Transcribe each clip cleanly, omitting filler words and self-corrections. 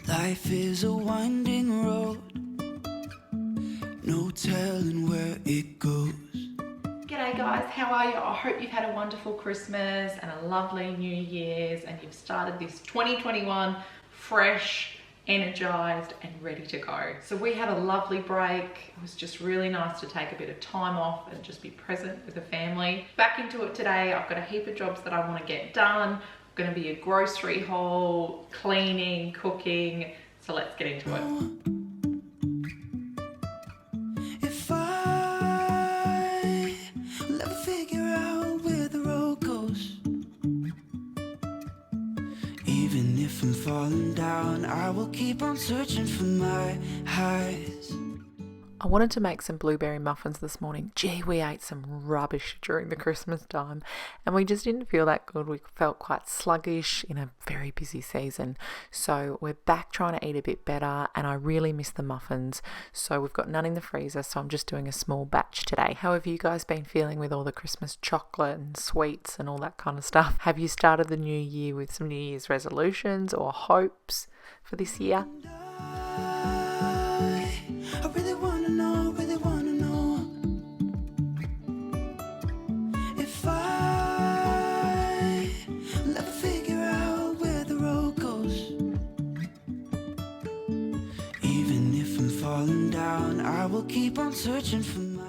Life is a winding road, no telling where it goes. G'day guys, how are you? I hope you've had a wonderful Christmas and a lovely New Year's and you've started this 2021 fresh, energized and ready to go. So we had a lovely break. It was just really nice to take a bit of time off and just be present with the family. Back into it today. I've got a heap of jobs that I want to get done. Going to be a grocery haul, cleaning, cooking. So let's get into it. If I will ever figure out where the road goes, even if I'm falling down, I will keep on searching for my highs. I wanted to make some blueberry muffins this morning. Gee, we ate some rubbish during the Christmas time and we just didn't feel that good. We felt quite sluggish in a very busy season. So we're back trying to eat a bit better and I really miss the muffins. So we've got none in the freezer, so I'm just doing a small batch today. How have you guys been feeling with all the Christmas chocolate and sweets and all that kind of stuff? Have you started the new year with some New Year's resolutions or hopes for this year? I really wanna know, if I will ever figure out where the road goes. Even if I'm falling down, I will keep on searching for my...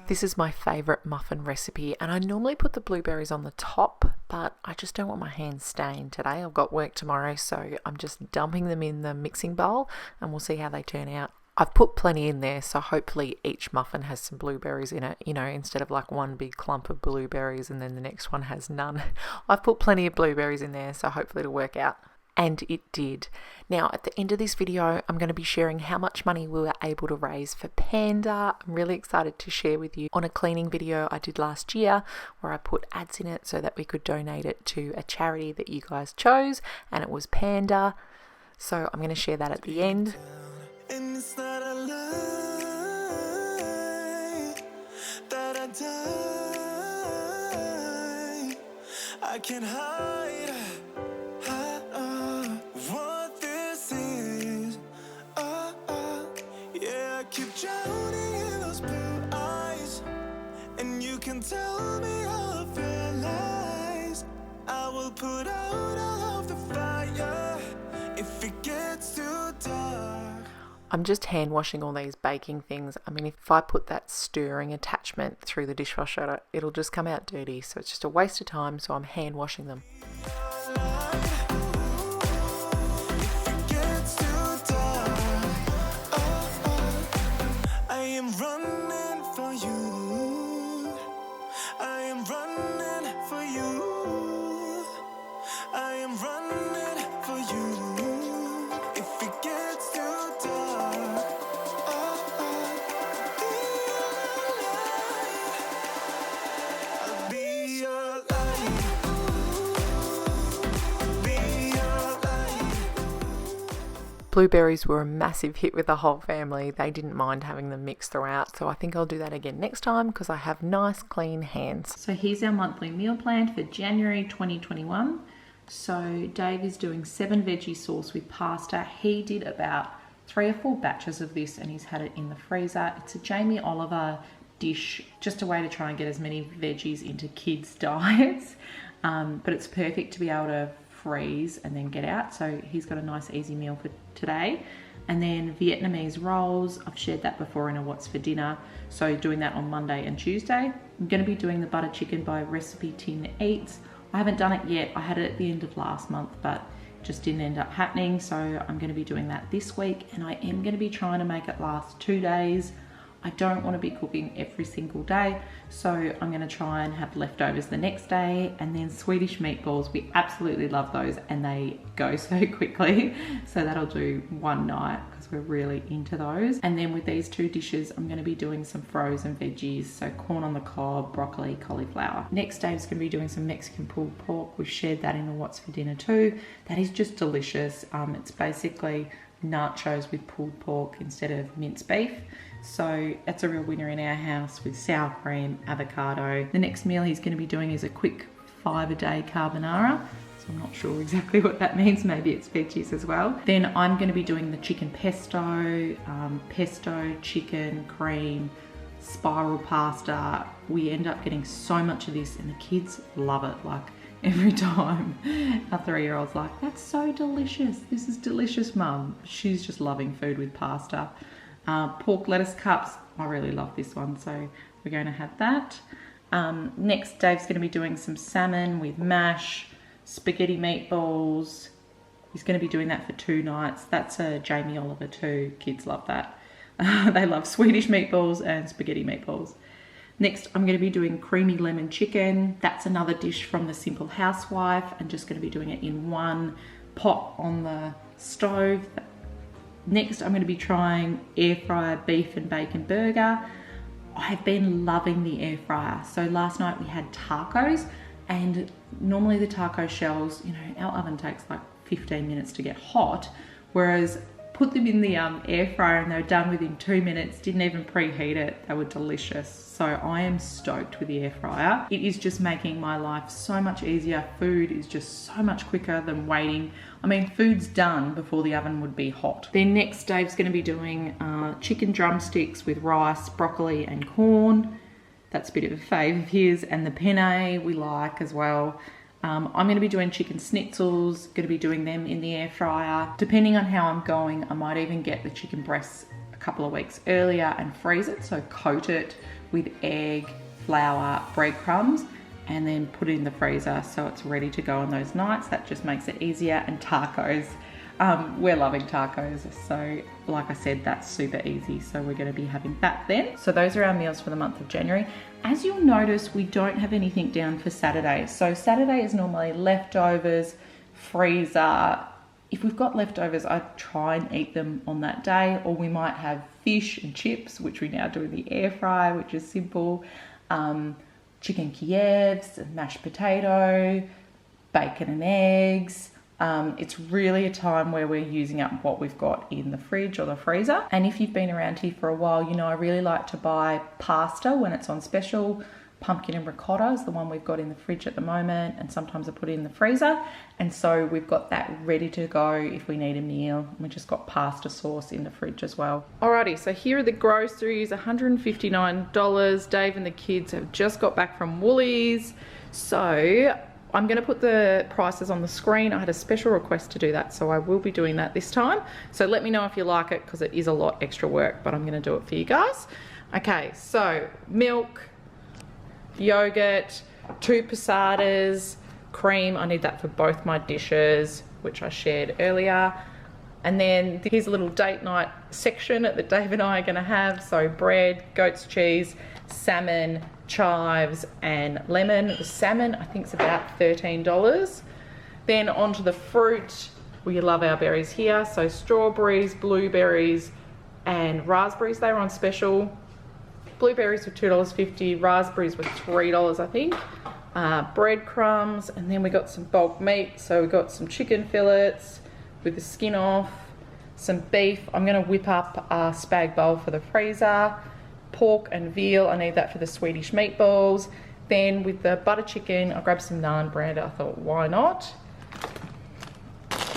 This is my favourite muffin recipe and I normally put the blueberries on the top, but I just don't want my hands stained today. I've got work tomorrow, so I'm just dumping them in the mixing bowl and we'll see how they turn out. I've put plenty in there, so hopefully each muffin has some blueberries in it, you know, instead of like one big clump of blueberries and then the next one has none. I've put plenty of blueberries in there, so hopefully it'll work out. And it did. Now, at the end of this video, I'm going to be sharing how much money we were able to raise for Panda. I'm really excited to share with you on a cleaning video I did last year where I put ads in it so that we could donate it to a charity that you guys chose, and it was Panda. So I'm going to share that at the end. And it's not a lie that I can't hide what this is. Yeah, I keep drowning in those blue eyes, and you can tell me all of your lies. I will put out all of the fire if it gets too dark. I'm just hand washing all these baking things. I mean, if I put that stirring attachment through the dishwasher, it'll just come out dirty. So it's just a waste of time. So I'm hand washing them. I am running for you. I am running for you. I am running for you. If it gets too dark, I'll be your light. Be your light. Blueberries were a massive hit with the whole family. They didn't mind having them mixed throughout. So I think I'll do that again next time because I have nice clean hands. So here's our monthly meal plan for January 2021. So Dave is doing 7 veggie sauce with pasta. He did about 3 or 4 batches of this and he's had it in the freezer. It's a Jamie Oliver dish, just a way to try and get as many veggies into kids' diets. But it's perfect to be able to freeze and then get out. So he's got a nice easy meal for today. And then Vietnamese rolls, I've shared that before in a what's for dinner. So doing that on Monday and Tuesday. I'm going to be doing the butter chicken by Recipe Tin Eats. I haven't done it yet. I had it at the end of last month, but just didn't end up happening. So I'm going to be doing that this week and I am going to be trying to make it last 2 days. I don't want to be cooking every single day, so I'm going to try and have leftovers the next day. And then Swedish meatballs, we absolutely love those and they go so quickly, so that'll do one night because we're really into those. And then with these 2 dishes, I'm going to be doing some frozen veggies, so corn on the cob, broccoli, cauliflower. Next Dave's going to be doing some Mexican pulled pork. We've shared that in the what's for dinner too. That is just delicious. It's basically nachos with pulled pork instead of minced beef. So that's a real winner in our house with sour cream, avocado. The next meal he's going to be doing is a quick 5-a-day carbonara. So I'm not sure exactly what that means. Maybe it's veggies as well. Then I'm going to be doing the chicken pesto, pesto, chicken, cream, spiral pasta. We end up getting so much of this and the kids love it. Like every time our 3-year-old's like, that's so delicious. This is delicious, Mum. She's just loving food with pasta. Pork lettuce cups. I really love this one, so we're going to have that. Next, Dave's going to be doing some salmon with mash, spaghetti meatballs. He's going to be doing that for 2 nights. That's a Jamie Oliver too. Kids love that. They love Swedish meatballs and spaghetti meatballs. Next, I'm going to be doing creamy lemon chicken. That's another dish from the Simple Housewife. I'm just going to be doing it in one pot on the stove. Next, I'm going to be trying air fryer beef and bacon burger. I've been loving the air fryer. So last night we had tacos, and normally the taco shells, you know, our oven takes like 15 minutes to get hot, whereas put them in the air fryer and they were done within 2 minutes, didn't even preheat it. They were delicious. So I am stoked with the air fryer. It is just making my life so much easier. Food is just so much quicker than waiting. I mean, food's done before the oven would be hot. Then next, Dave's gonna be doing chicken drumsticks with rice, broccoli and corn. That's a bit of a fave of his. And the penne we like as well. I'm going to be doing chicken schnitzels, going to be doing them in the air fryer. Depending on how I'm going, I might even get the chicken breasts a couple of weeks earlier and freeze it. So coat it with egg, flour, breadcrumbs, and then put it in the freezer so it's ready to go on those nights. That just makes it easier. And tacos. We're loving tacos. So like I said, that's super easy. So we're going to be having that then. So those are our meals for the month of January. As you'll notice, we don't have anything down for Saturday. So Saturday is normally leftovers, freezer. If we've got leftovers, I try and eat them on that day, or we might have fish and chips, which we now do in the air fryer, which is simple. Chicken Kievs, mashed potato, bacon and eggs. It's really a time where we're using up what we've got in the fridge or the freezer. And if you've been around here for a while, you know I really like to buy pasta when it's on special. Pumpkin and ricotta is the one we've got in the fridge at the moment, and sometimes I put it in the freezer. And so we've got that ready to go if we need a meal. And we just got pasta sauce in the fridge as well. Alrighty, so here are the groceries, $159. Dave and the kids have just got back from Woolies. So I'm going to put the prices on the screen. I had a special request to do that, so I will be doing that this time. So let me know if you like it, because it is a lot extra work, but I'm going to do it for you guys. Okay, so milk, yogurt, 2 passadas, cream. I need that for both my dishes, which I shared earlier. And then here's a little date night section that Dave and I are going to have. So bread, goat's cheese, salmon, chives and lemon. The salmon I think is about $13. Then onto the fruit. We love our berries here. So strawberries, blueberries and raspberries. They were on special. Blueberries were $2.50, raspberries were $3 I think. Breadcrumbs, and then we got some bulk meat. So we got some chicken fillets with the skin off, some beef. I'm going to whip up a spag bowl for the freezer. Pork and veal, I need that for the Swedish meatballs. Then with the butter chicken, I grabbed some naan bread. I thought, why not?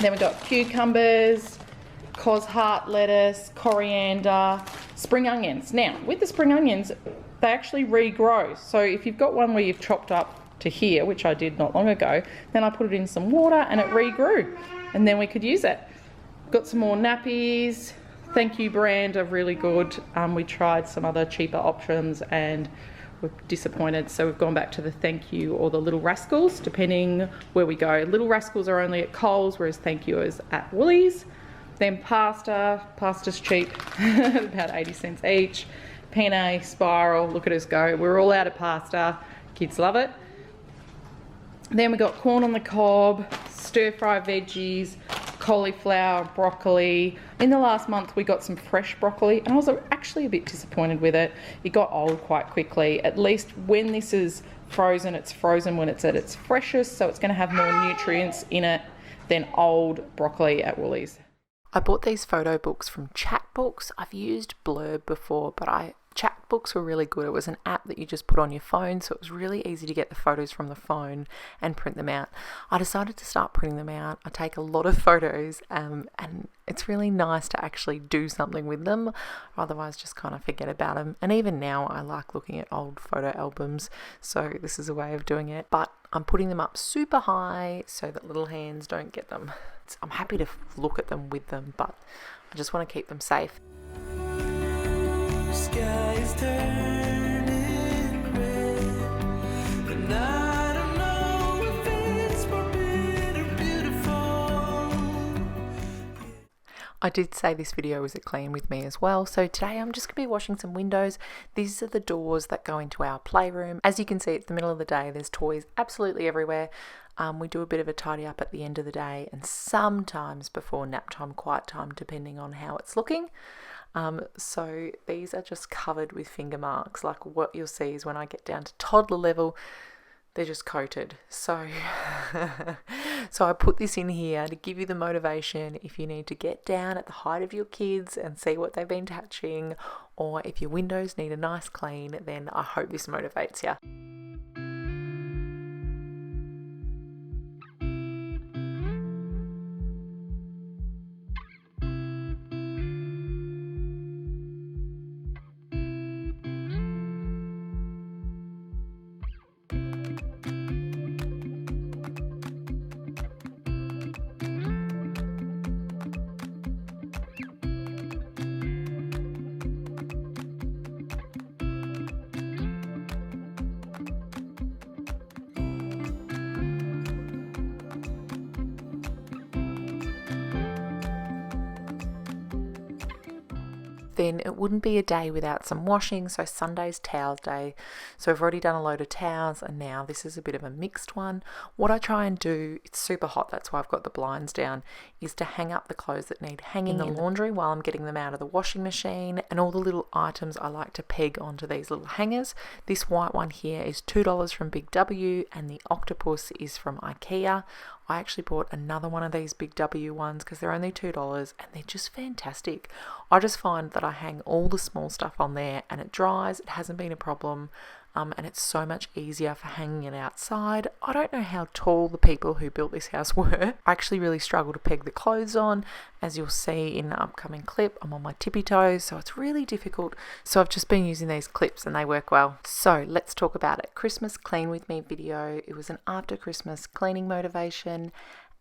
Then we got cucumbers, cos heart lettuce, coriander, spring onions. Now, with the spring onions, they actually regrow. So if you've got one where you've chopped up to here, which I did not long ago, then I put it in some water and it regrew. And then we could use it. Got some more nappies. Thank You brand are really good. We tried some other cheaper options and we're disappointed, so we've gone back to the Thank You or the Little Rascals, depending where we go. Little Rascals are only at Coles, whereas Thank You is at Woolies. Then pasta's cheap, about 80 cents each. Penne, spiral, look at us go. We're all out of pasta, kids love it. Then we got corn on the cob, stir fry veggies, cauliflower, broccoli. In the last month we got some fresh broccoli and I was actually a bit disappointed with it. It got old quite quickly. At least when this is frozen, it's frozen when it's at its freshest, so it's going to have more nutrients in it than old broccoli at Woolies. I bought these photo books from Chatbooks. I've used Blurb before, but I Chatbooks were really good. It was an app that you just put on your phone, so it was really easy to get the photos from the phone and print them out. I decided to start printing them out. I take a lot of photos, and it's really nice to actually do something with them, otherwise just kind of forget about them. And even now I like looking at old photo albums, so this is a way of doing it. But I'm putting them up super high so that little hands don't get them. I'm happy to look at them with them, but I just want to keep them safe. Sky is turning red, and I don't know if it's for better or beautiful. I did say this video was a clean with me as well, so today I'm just going to be washing some windows. These are the doors that go into our playroom. As you can see, it's the middle of the day, there's toys absolutely everywhere. We do a bit of a tidy up at the end of the day and sometimes before nap time, quiet time, depending on how it's looking. So these are just covered with finger marks. Like what you'll see is when I get down to toddler level, they're just coated. So I put this in here to give you the motivation if you need to get down at the height of your kids and see what they've been touching, or if your windows need a nice clean, then I hope this motivates you. Then it wouldn't be a day without some washing. So Sunday's towels day. So I've already done a load of towels, and now this is a bit of a mixed one. What I try and do, it's super hot, that's why I've got the blinds down, is to hang up the clothes that need hanging in the laundry while I'm getting them out of the washing machine, and all the little items I like to peg onto these little hangers. This white one here is $2 from Big W, and the octopus is from IKEA. I actually bought another one of these Big W ones because they're only $2 and they're just fantastic. I just find that I hang all the small stuff on there and it dries. It hasn't been a problem. And it's so much easier for hanging it outside. I don't know how tall the people who built this house were. I actually really struggle to peg the clothes on. As you'll see in the upcoming clip, I'm on my tippy toes, so it's really difficult. So I've just been using these clips and they work well. So let's talk about it. Christmas Clean With Me video. It was an after Christmas cleaning motivation,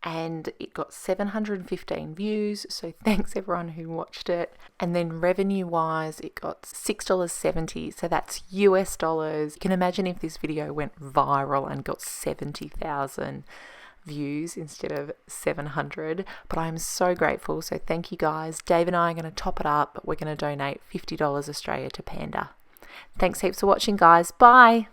and it got 715 views, so thanks everyone who watched it. And then revenue wise, it got $6.70, so that's US dollars. You can imagine if this video went viral and got 70,000 views instead of 700, but I'm so grateful, so thank you guys. Dave and I are going to top it up. We're going to donate $50 Australia to Panda. Thanks heaps for watching, guys. Bye.